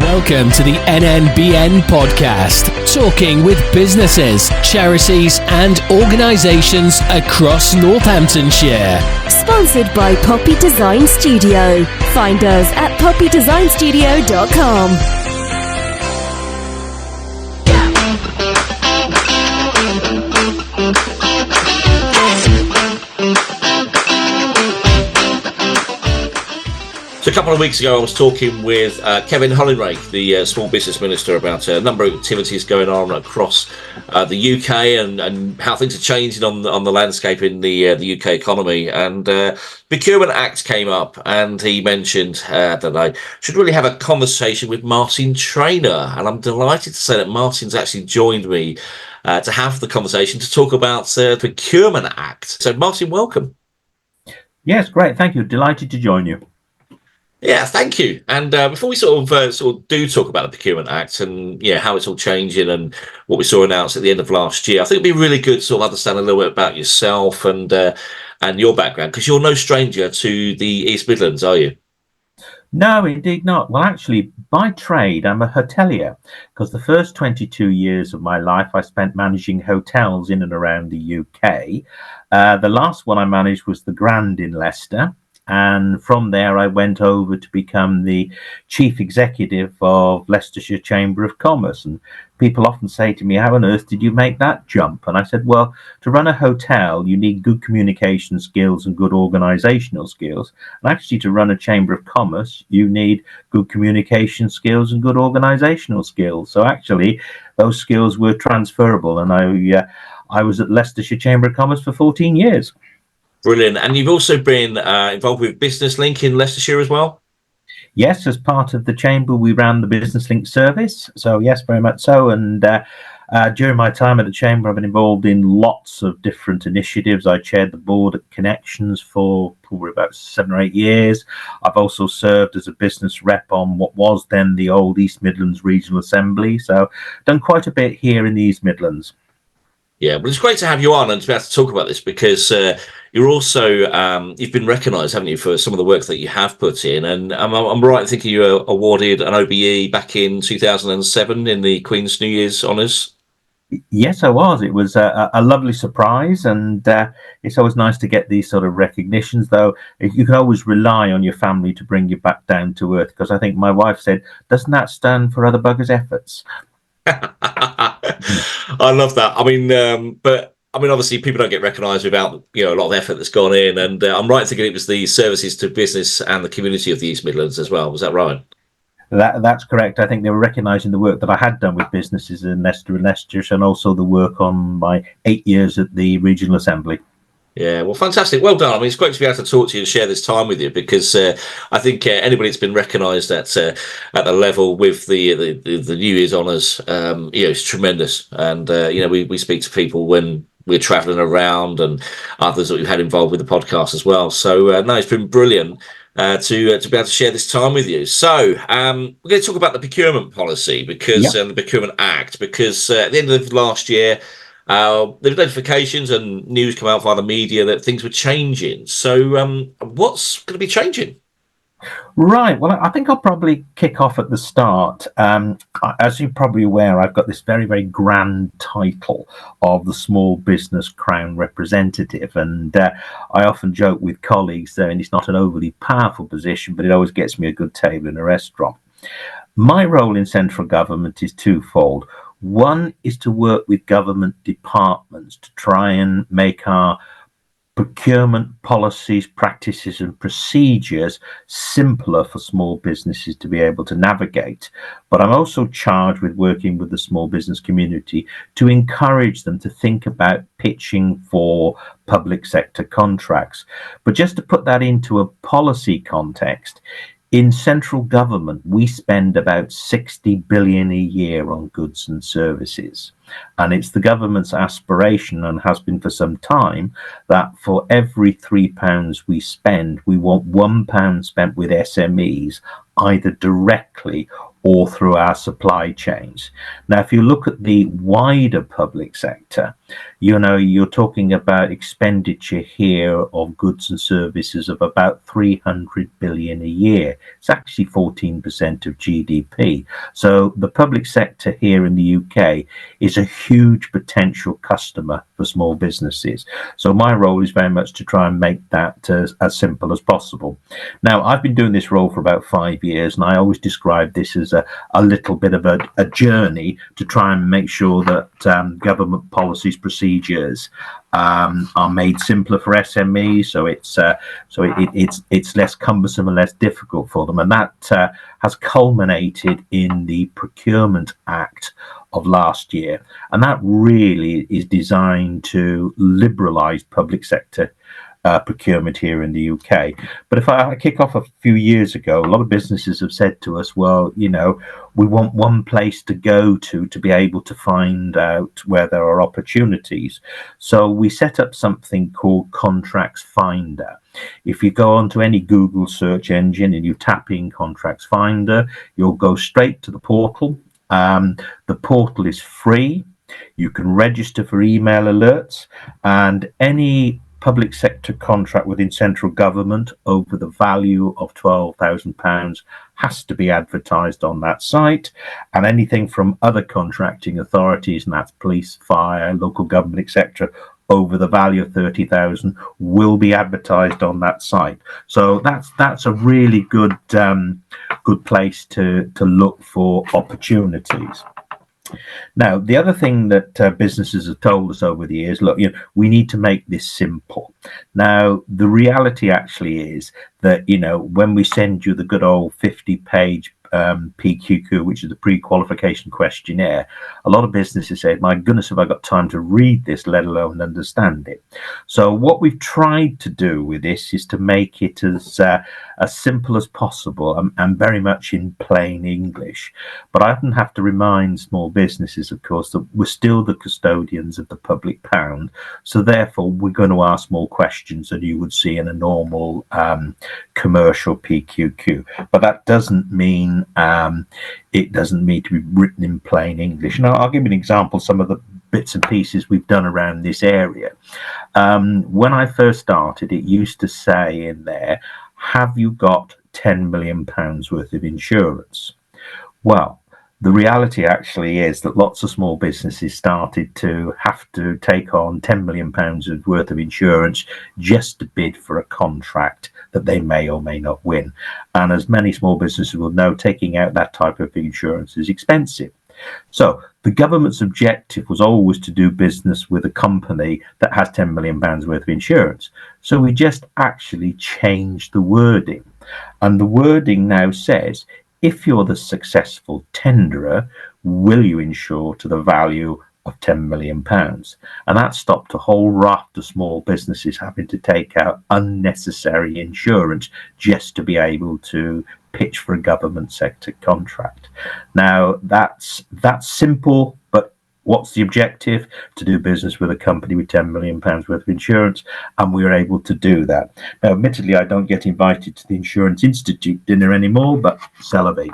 Welcome to the NNBN podcast, talking with businesses, charities and organisations across Northamptonshire. Sponsored by Poppy Design Studio. Find us at poppydesignstudio.com. So a couple of weeks ago, I was talking with Kevin Hollinrake, the Small Business Minister, about a number of activities going on across the UK and how things are changing on the landscape in the UK economy. And Procurement Act came up, and he mentioned that I should really have a conversation with Martin Traynor. And I'm delighted to say that Martin's actually joined me to have the conversation to talk about the Procurement Act. So Martin, welcome. Yes, great. Thank you. Delighted to join you. Yeah, thank you. And before we sort of do talk about the Procurement Act and how it's all changing and what we saw announced at the end of last year, I think it'd be really good to sort of understand a little bit about yourself and your background, because you're no stranger to the East Midlands, are you? No, indeed not. Well, actually, by trade, I'm a hotelier, because the first 22 years of my life I spent managing hotels in and around the UK. The last one I managed was the Grand in Leicester. And from there, I went over to become the chief executive of Leicestershire Chamber of Commerce. And people often say to me, how on earth did you make that jump? And I said, well, to run a hotel, you need good communication skills and good organisational skills. And actually, to run a Chamber of Commerce, you need good communication skills and good organisational skills. So actually, those skills were transferable. And I was at Leicestershire Chamber of Commerce for 14 years. Brilliant. And you've also been involved with Business Link in Leicestershire as well? Yes, as part of the Chamber, we ran the Business Link service. So, yes, very much so. And during my time at the Chamber, I've been involved in lots of different initiatives. I chaired the board at Connections for probably about 7 or 8 years. I've also served as a business rep on what was then the old East Midlands Regional Assembly. So, done quite a bit here in the East Midlands. Yeah, well, it's great to have you on and to be able to talk about this, because you're also, you've been recognised, haven't you, for some of the work that you have put in. And I'm right in thinking you were awarded an OBE back in 2007 in the Queen's New Year's Honours? Yes, I was. It was a lovely surprise, and it's always nice to get these sort of recognitions, though you can always rely on your family to bring you back down to earth, because I think my wife said, doesn't that stand for other buggers' efforts? I love that. I mean, obviously people don't get recognised without a lot of effort that's gone in, and I'm right in thinking it was the services to business and the community of the East Midlands as well. Was that right? That's correct. I think they were recognising the work that I had done with businesses in Leicester and Leicestershire, and also the work on my 8 years at the Regional Assembly. Yeah, well, fantastic. Well done. I mean, it's great to be able to talk to you and share this time with you, because I think anybody that's been recognised at the level with the New Year's Honours, it's tremendous. And we speak to people when we're travelling around, and others that we've had involved with the podcast as well. So no, it's been brilliant to be able to share this time with you. So we're going to talk about the procurement policy, because the Procurement Act, because at the end of last year, there were notifications and news come out via the media that things were changing. So what's going to be changing? Right. Well, I think I'll probably kick off at the start. As you're probably aware, I've got this very, very grand title of the Small Business Crown Representative. And I often joke with colleagues there, and it's not an overly powerful position, but it always gets me a good table in a restaurant. My role in central government is twofold. One is to work with government departments to try and make our procurement policies, practices and procedures simpler for small businesses to be able to navigate. But I'm also charged with working with the small business community to encourage them to think about pitching for public sector contracts. But just to put that into a policy context, in central government, we spend about 60 billion a year on goods and services. And it's the government's aspiration, and has been for some time, that for every £3 we spend, we want £1 spent with SMEs, either directly or through our supply chains. Now, if you look at the wider public sector, you're talking about expenditure here of goods and services of about 300 billion a year. It's actually 14% of GDP. So the public sector here in the UK is a huge potential customer for small businesses. So my role is very much to try and make that as simple as possible. Now, I've been doing this role for about 5 years, and I always describe this as a little bit of a journey to try and make sure that government policies, procedures are made simpler for SMEs, so it's less cumbersome and less difficult for them, and that has culminated in the Procurement Act of last year, and that really is designed to liberalise public sector procurement here in the UK. But if I kick off a few years ago, a lot of businesses have said to us, well, we want one place to go to be able to find out where there are opportunities. So we set up something called Contracts Finder. If you go onto any Google search engine and you tap in Contracts Finder, you'll go straight to the portal. The portal is free. You can register for email alerts, and any public sector contract within central government over the value of £12,000 has to be advertised on that site, and anything from other contracting authorities, and that's police, fire, local government, etc., over the value of 30,000 will be advertised on that site. So that's a really good place to look for opportunities. Now, the other thing that businesses have told us over the years, look, we need to make this simple. Now, the reality actually is that, when we send you the good old 50-page PQQ, which is the pre-qualification questionnaire, a lot of businesses say, my goodness, have I got time to read this, let alone understand it? So what we've tried to do with this is to make it as simple as possible, and very much in plain English. But I often have to remind small businesses, of course, that we're still the custodians of the public pound. So therefore, we're going to ask more questions than you would see in a normal commercial PQQ. But that doesn't mean it doesn't need to be written in plain English. Now, I'll give you an example of some of the bits and pieces we've done around this area. When I first started, it used to say in there, have you got £10 million worth of insurance? Well, the reality actually is that lots of small businesses started to have to take on £10 million worth of insurance just to bid for a contract that they may or may not win. And as many small businesses will know, taking out that type of insurance is expensive. So the government's objective was always to do business with a company that has £10 million worth of insurance. So we just actually changed the wording. And the wording now says, if you're the successful tenderer, will you insure to the value of £10 million? And that stopped a whole raft of small businesses having to take out unnecessary insurance just to be able to pitch for a government sector contract. Now, that's simple, but what's the objective? To do business with a company with £10 million worth of insurance, and we were able to do that. Now, admittedly, I don't get invited to the Insurance Institute dinner anymore, but c'est la vie.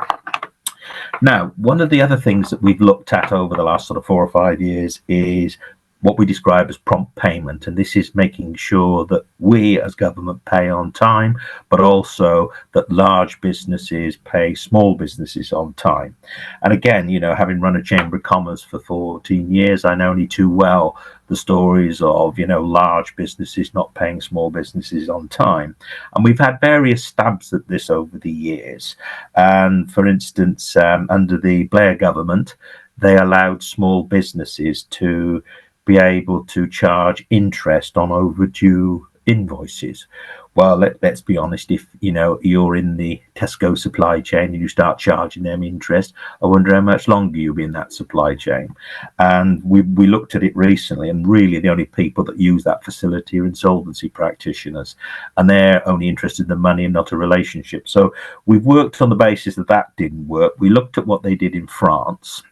Now, one of the other things that we've looked at over the last sort of 4 or 5 years is what we describe as prompt payment, and this is making sure that we as government pay on time, but also that large businesses pay small businesses on time. And again, having run a Chamber of Commerce for 14 years, I know only too well the stories of large businesses not paying small businesses on time. And we've had various stabs at this over the years. And for instance, under the Blair government, they allowed small businesses to be able to charge interest on overdue invoices. Well, let's be honest, if you're in the Tesco supply chain and you start charging them interest, I wonder how much longer you'll be in that supply chain. And we looked at it recently, and really the only people that use that facility are insolvency practitioners, and they're only interested in the money and not a relationship. So we've worked on the basis that didn't work. We looked at what they did in France,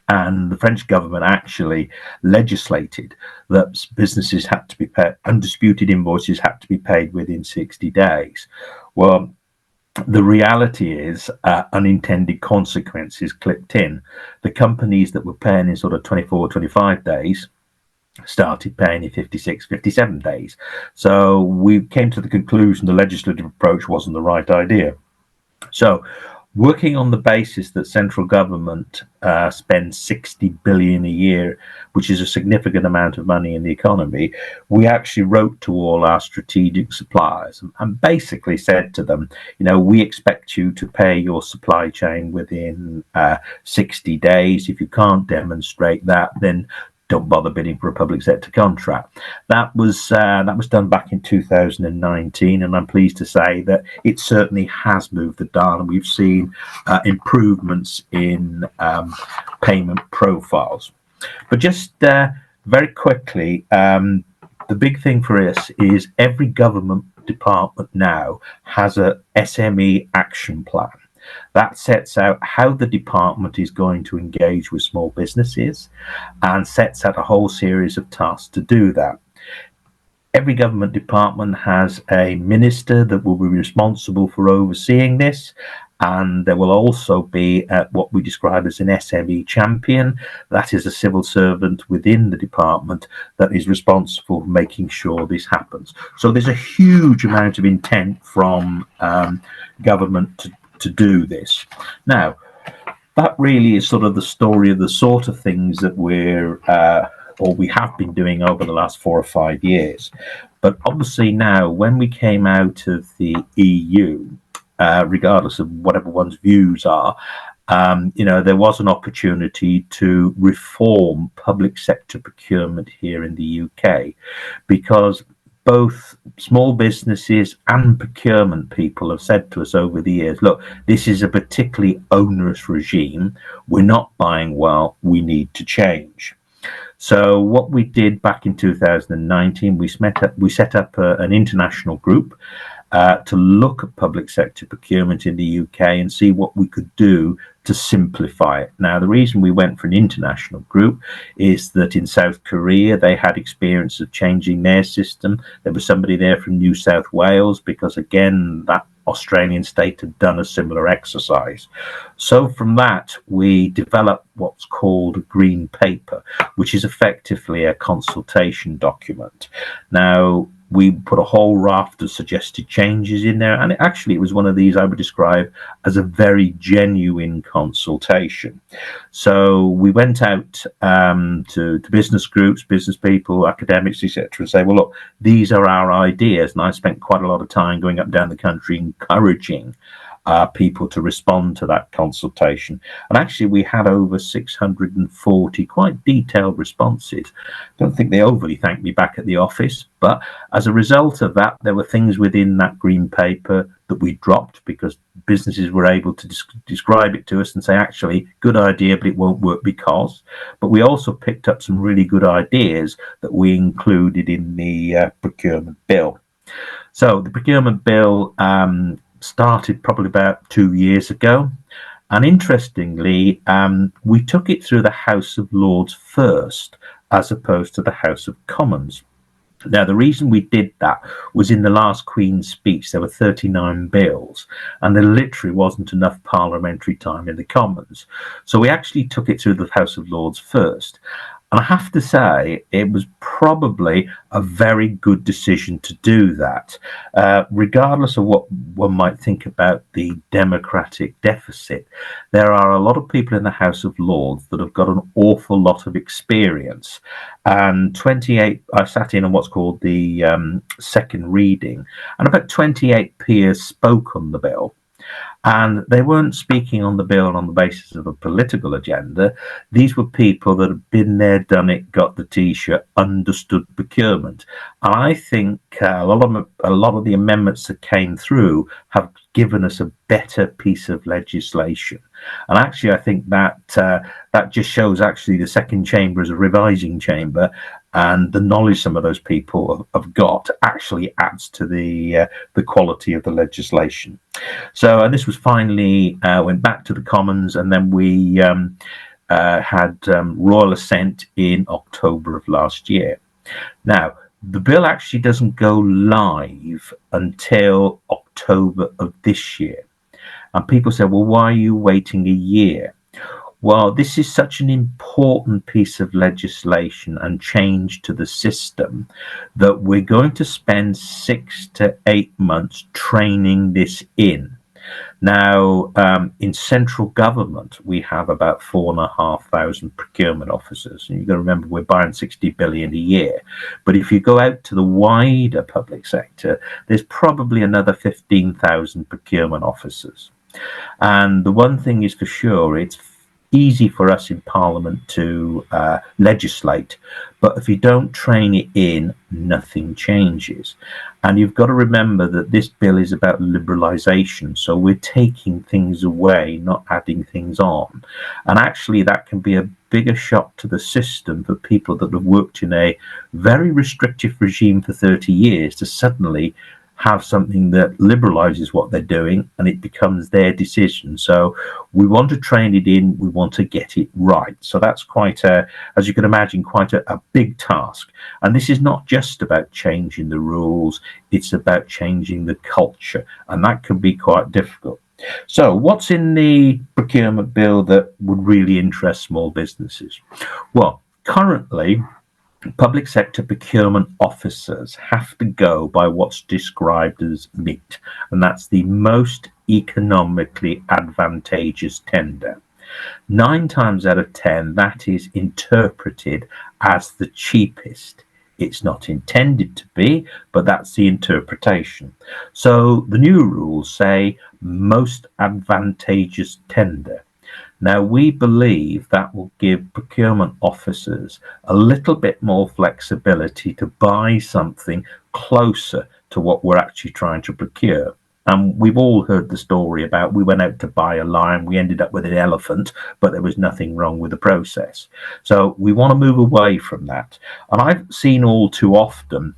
And the French government actually legislated that businesses had to be paid, undisputed invoices had to be paid within 60 days. Well, the reality is unintended consequences clipped in. The companies that were paying in sort of 24, 25 days started paying in 56, 57 days. So we came to the conclusion the legislative approach wasn't the right idea. So working on the basis that central government spends 60 billion a year, which is a significant amount of money in the economy, we actually wrote to all our strategic suppliers and basically said to them, we expect you to pay your supply chain within 60 days. If you can't demonstrate that, then don't bother bidding for a public sector contract. That was done back in 2019, and I'm pleased to say that it certainly has moved the dial, and we've seen improvements in payment profiles. But just very quickly, the big thing for us is every government department now has a SME action plan. That sets out how the department is going to engage with small businesses and sets out a whole series of tasks to do that. Every government department has a minister that will be responsible for overseeing this, and there will also be what we describe as an SME champion. That is a civil servant within the department that is responsible for making sure this happens. So there's a huge amount of intent from government to do this. Now, that really is sort of the story of the sort of things that we have been doing over the last 4 or 5 years. But obviously now, when we came out of the EU, regardless of whatever one's views are, there was an opportunity to reform public sector procurement here in the UK, because both small businesses and procurement people have said to us over the years, look, this is a particularly onerous regime. We're not buying well. We need to change. So what we did back in 2019, we set up an international group to look at public sector procurement in the UK and see what we could do to simplify it. Now, the reason we went for an international group is that in South Korea, they had experience of changing their system. There was somebody there from New South Wales, because again, that Australian state had done a similar exercise. So from that, we developed what's called a green paper, which is effectively a consultation document. Now, we put a whole raft of suggested changes in there, and it was one of these I would describe as a very genuine consultation. So we went out to business groups, business people, academics, etc., and say, well, look, these are our ideas. And I spent quite a lot of time going up and down the country encouraging people to respond to that consultation. And actually, we had over 640 quite detailed responses. Don't think they overly thanked me back at the office, but as a result of that, there were things within that green paper that we dropped because businesses were able to describe it to us and say, actually, good idea, but it won't work because. But we also picked up some really good ideas that we included in the procurement bill. So the procurement bill started probably about 2 years ago, and interestingly, we took it through the House of Lords first as opposed to the House of Commons. Now, the reason we did that was in the last Queen's speech, there were 39 bills, and there literally wasn't enough parliamentary time in the Commons. So we actually took it through the House of Lords first. And I have to say, it was probably a very good decision to do that, regardless of what one might think about the democratic deficit. There are a lot of people in the House of Lords that have got an awful lot of experience. And I sat in on what's called the second reading, and about 28 peers spoke on the bill. And they weren't speaking on the bill on the basis of a political agenda. These were people that had been there, done it, got the T-shirt, understood procurement. And I think a lot of the amendments that came through have given us a better piece of legislation. And actually, I think that just shows actually the second chamber as a revising chamber, and the knowledge some of those people have got actually adds to the quality of the legislation. So, and this was finally went back to the Commons, and then we had royal assent in October of last year. Now, the bill actually doesn't go live until October of this year. And people say, well, why are you waiting a year? Well, this is such an important piece of legislation and change to the system that we're going to spend 6 to 8 months training this in. Now, in central government, we have about 4,500 procurement officers. And you've got to remember, we're buying 60 billion a year. But if you go out to the wider public sector, there's probably another 15,000 procurement officers. And the one thing is for sure, it's easy for us in Parliament to legislate, but if you don't train it in, nothing changes. And you've got to remember that this bill is about liberalisation, so we're taking things away, not adding things on. And actually that can be a bigger shock to the system for people that have worked in a very restrictive regime for 30 years to suddenly have something that liberalizes what they're doing and it becomes their decision. So we want to train it in, we want to get it right. So that's quite as you can imagine, quite a big task. And this is not just about changing the rules, it's about changing the culture, and that can be quite difficult. So what's in the procurement bill that would really interest small businesses? Well, currently, public sector procurement officers have to go by what's described as MEAT, and that's the most economically advantageous tender. 9 times out of 10, that is interpreted as the cheapest. It's not intended to be, but that's the interpretation. So the new rules say most advantageous tender. Now, we believe that will give procurement officers a little bit more flexibility to buy something closer to what we're actually trying to procure. And we've all heard the story about we went out to buy a lion, we ended up with an elephant, but there was nothing wrong with the process. So we want to move away from that. And I've seen all too often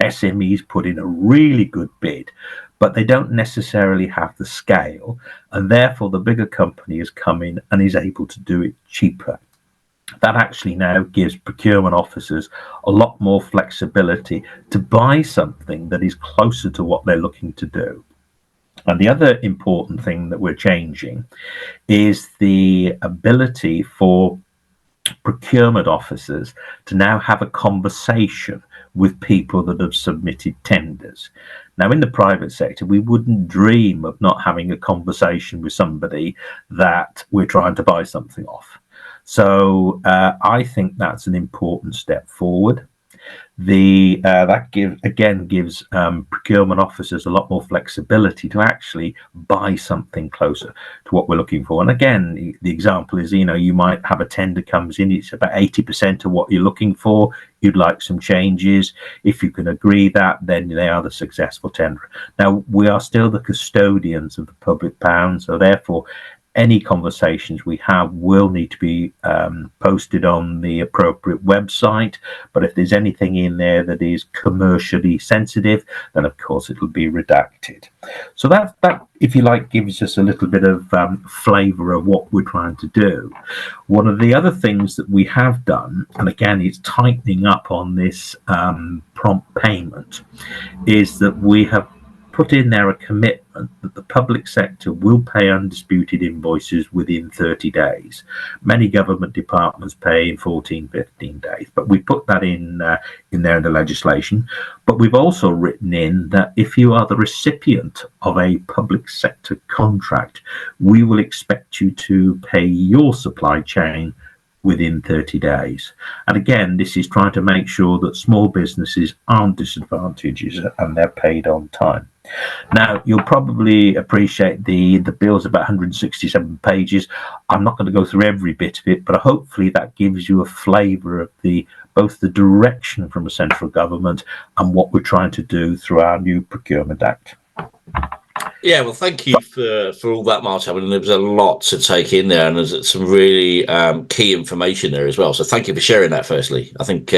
SMEs put in a really good bid, but they don't necessarily have the scale, and therefore the bigger company has come in and is able to do it cheaper. That actually now gives procurement officers a lot more flexibility to buy something that is closer to what they're looking to do. And the other important thing that we're changing is the ability for procurement officers to now have a conversation with people that have submitted tenders. Now, in the private sector, we wouldn't dream of not having a conversation with somebody that we're trying to buy something off. So I think that's an important step forward. That gives procurement officers a lot more flexibility to actually buy something closer to what we're looking for. And again, the example is, you might have a tender comes in, it's about 80% of what you're looking for, you'd like some changes. If you can agree that, then they are the successful tenderer. Now, we are still the custodians of the public pound, so therefore any conversations we have will need to be posted on the appropriate website. But if there's anything in there that is commercially sensitive, then of course it'll be redacted. So that if you like, gives us a little bit of flavour of what we're trying to do. One of the other things that we have done, and again it's tightening up on this prompt payment, is that we have put in there a commitment that the public sector will pay undisputed invoices within 30 days. Many government departments pay in 14, 15 days, but we put that in there in the legislation. But we've also written in that if you are the recipient of a public sector contract, we will expect you to pay your supply chain within 30 days. And again, this is trying to make sure that small businesses aren't disadvantaged and they're paid on time. Now, you'll probably appreciate the bill's about 167 pages. I'm not going to go through every bit of it, but hopefully that gives you a flavour of both the direction from the central government and what we're trying to do through our new Procurement Act. Yeah, well, thank you for all that, Martin. I mean, there was a lot to take in there, and there's some really key information there as well. So thank you for sharing that, firstly. I think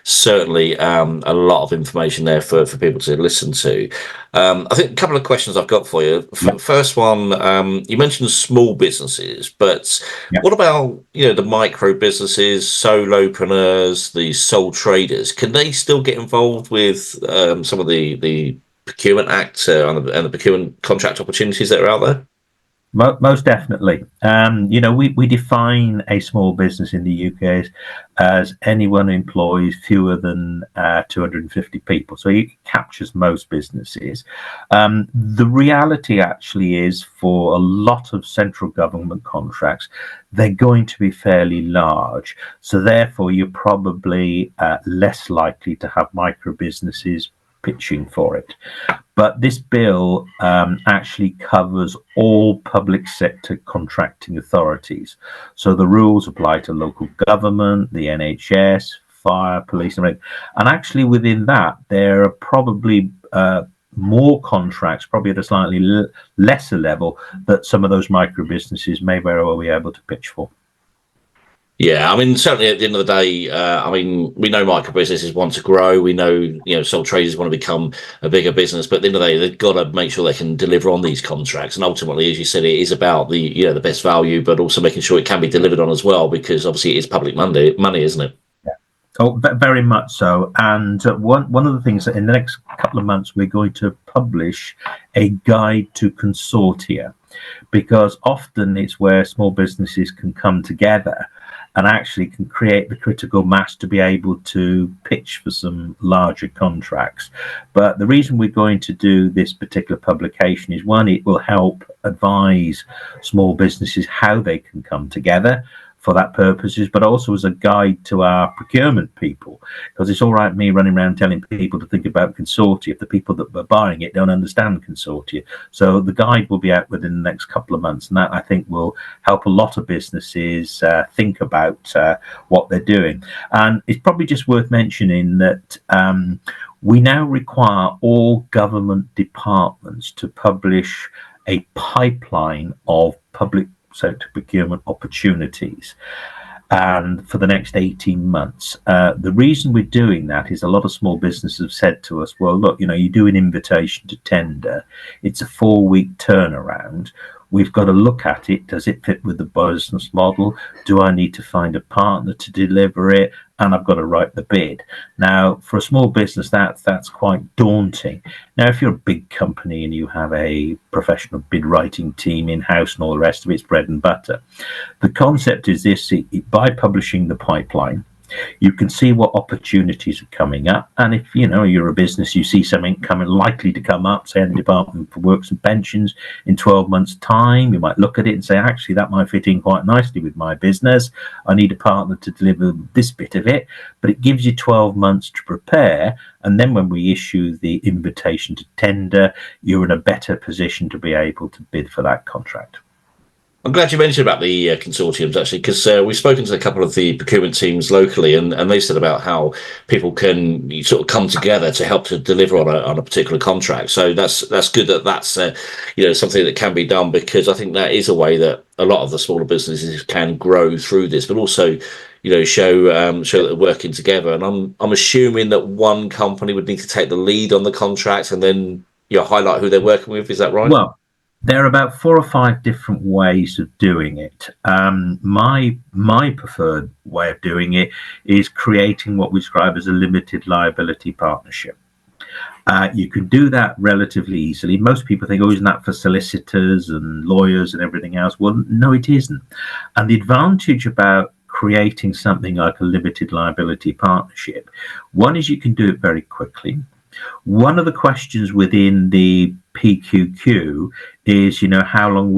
certainly a lot of information there for people to listen to. I think a couple of questions I've got for you. First one, you mentioned small businesses, but what about, the micro businesses, solopreneurs, the sole traders? Can they still get involved with some of the Procurement Act and the procurement contract opportunities that are out there? Most definitely. We define a small business in the UK as anyone who employs fewer than 250 people. So it captures most businesses. The reality actually is, for a lot of central government contracts, they're going to be fairly large. So therefore, you're probably less likely to have micro businesses pitching for it. But this bill actually covers all public sector contracting authorities. So the rules apply to local government, the NHS, fire, police, and actually within that, there are probably more contracts, probably at a slightly lesser level, that some of those micro businesses may very well be able to pitch for. Yeah, I mean, certainly at the end of the day, we know micro businesses want to grow. We know, sole traders want to become a bigger business. But at the end of the day, they've got to make sure they can deliver on these contracts. And ultimately, as you said, it is about the best value, but also making sure it can be delivered on as well, because obviously it is public money, isn't it? Yeah. Oh, very much so. And one of the things that in the next couple of months, we're going to publish a guide to consortia, because often it's where small businesses can come together and actually can create the critical mass to be able to pitch for some larger contracts. But the reason we're going to do this particular publication is, one, it will help advise small businesses how they can come together for that purposes, but also as a guide to our procurement people, because it's all right me running around telling people to think about consortia if the people that are buying it don't understand consortia. So the guide will be out within the next couple of months, and that, I think, will help a lot of businesses think about what they're doing. And it's probably just worth mentioning that we now require all government departments to publish a pipeline of public sector procurement opportunities, and for the next 18 months. The reason we're doing that is a lot of small businesses have said to us, well, look, you do an invitation to tender, it's a 4-week turnaround. We've got to look at it. Does it fit with the business model? Do I need to find a partner to deliver it? And I've got to write the bid. Now, for a small business, that's quite daunting. Now, if you're a big company and you have a professional bid writing team in-house and all the rest of it's bread and butter, the concept is this: by publishing the pipeline, you can see what opportunities are coming up. And if you're a business, you see something likely to come up, say in the Department for Works and Pensions in 12 months' time, you might look at it and say, actually, that might fit in quite nicely with my business. I need a partner to deliver this bit of it. But it gives you 12 months to prepare. And then when we issue the invitation to tender, you're in a better position to be able to bid for that contract. I'm glad you mentioned about the consortiums, actually, because we've spoken to a couple of the procurement teams locally, and they said about how people can sort of come together to help to deliver on a particular contract. So that's good that's something that can be done, because I think that is a way that a lot of the smaller businesses can grow through this, but also show that they're working together. And I'm assuming that one company would need to take the lead on the contract and then highlight who they're working with. Is that right? Well, there are about 4 or 5 different ways of doing it. My preferred way of doing it is creating what we describe as a limited liability partnership. You can do that relatively easily. Most people think, isn't that for solicitors and lawyers and everything else? Well, no, it isn't. And the advantage about creating something like a limited liability partnership, one is you can do it very quickly. One of the questions within the PQQ is, how long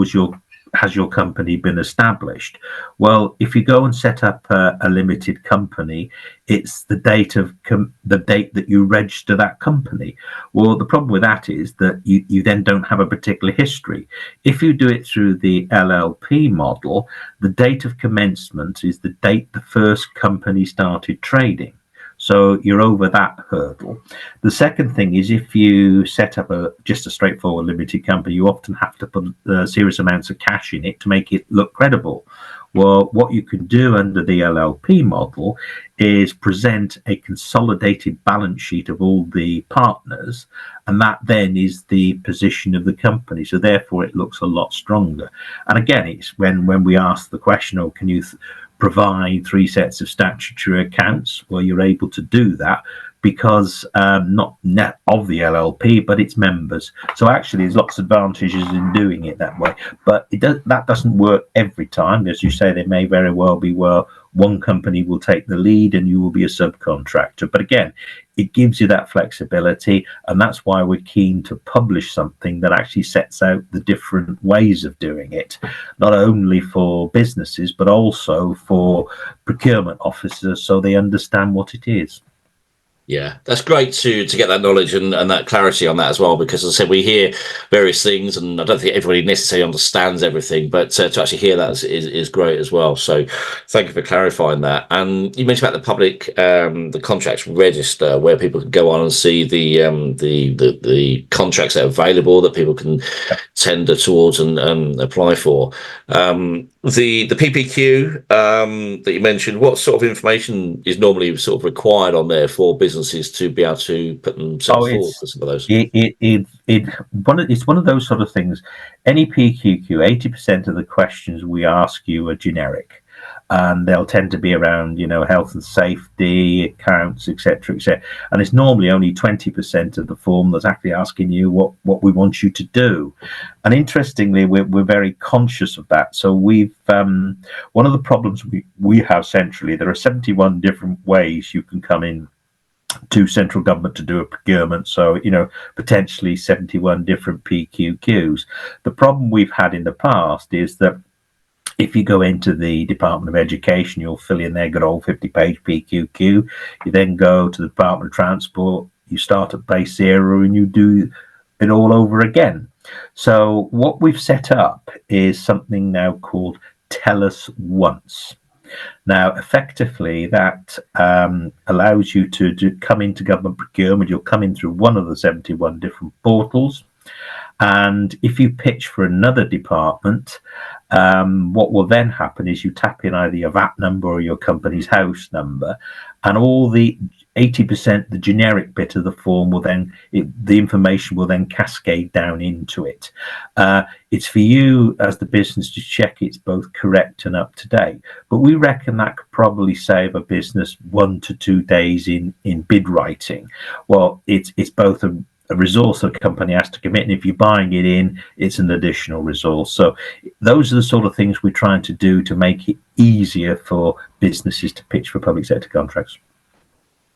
has your company been established? Well, if you go and set up a limited company, it's the date that you register that company. Well, the problem with that is that you then don't have a particular history. If you do it through the LLP model, the date of commencement is the date the first company started trading. So you're over that hurdle. The second thing is, if you set up just a straightforward limited company, you often have to put serious amounts of cash in it to make it look credible. Well, what you can do under the LLP model is present a consolidated balance sheet of all the partners, and that then is the position of the company. So therefore, it looks a lot stronger. And again, it's when we ask the question, oh, can you provide 3 sets of statutory accounts? Well, you're able to do that because not net of the LLP, but its members. So actually, there's lots of advantages in doing it that way. But that doesn't work every time. As you say, there may very well be one company will take the lead and you will be a subcontractor. But again, it gives you that flexibility, and that's why we're keen to publish something that actually sets out the different ways of doing it, not only for businesses, but also for procurement officers, so they understand what it is. Yeah, that's great to get that knowledge and that clarity on that as well, because as I said, we hear various things and I don't think everybody necessarily understands everything, but to actually hear that is great as well. So thank you for clarifying that. And you mentioned about the public, the contracts register, where people can go on and see the contracts that are available that people can tender towards and apply for. The PPQ that you mentioned, what sort of information is normally sort of required on there for businesses to be able to put themselves forward for some of those? It's one of those sort of things. Any PQQ, 80% of the questions we ask you are generic. And they'll tend to be around, health and safety, accounts, etc., etc. And it's normally only 20% of the form that's actually asking you what we want you to do. And interestingly, we're very conscious of that. So we've one of the problems we have centrally, there are 71 different ways you can come in to central government to do a procurement. So, potentially 71 different PQQs. The problem we've had in the past is that if you go into the Department of Education, you'll fill in their good old 50-page PQQ. You then go to the Department of Transport, you start at base 0 and you do it all over again. So what we've set up is something now called Tell Us Once. Now, effectively, that allows you to come into government procurement. You'll come in through one of the 71 different portals. And if you pitch for another department, what will then happen is you tap in either your VAT number or your company's house number, and all the 80%, the generic bit of the form will then, the information will then cascade down into it. It's for you as the business to check it's both correct and up to date. But we reckon that could probably save a business 1 to 2 days in bid writing. Well, it's both a resource a company has to commit, and if you're buying it in, it's an additional resource. So those are the sort of things we're trying to do to make it easier for businesses to pitch for public sector contracts.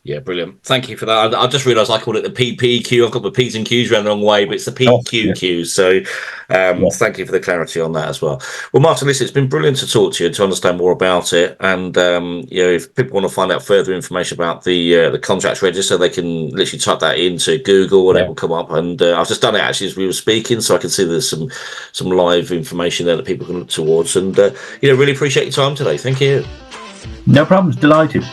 Yeah, brilliant. Thank you for that. I just realised I called it the PPQ. I've got the P's and Q's around the wrong way, but it's the PQQ. Yeah. So thank you for the clarity on that as well. Well, Martin, listen, it's been brilliant to talk to you, to understand more about it. And, if people want to find out further information about the contracts register, they can literally type that into Google and it will come up. And I've just done it actually as we were speaking, so I can see there's some live information there that people can look towards. And, really appreciate your time today. Thank you. No problems. Delighted.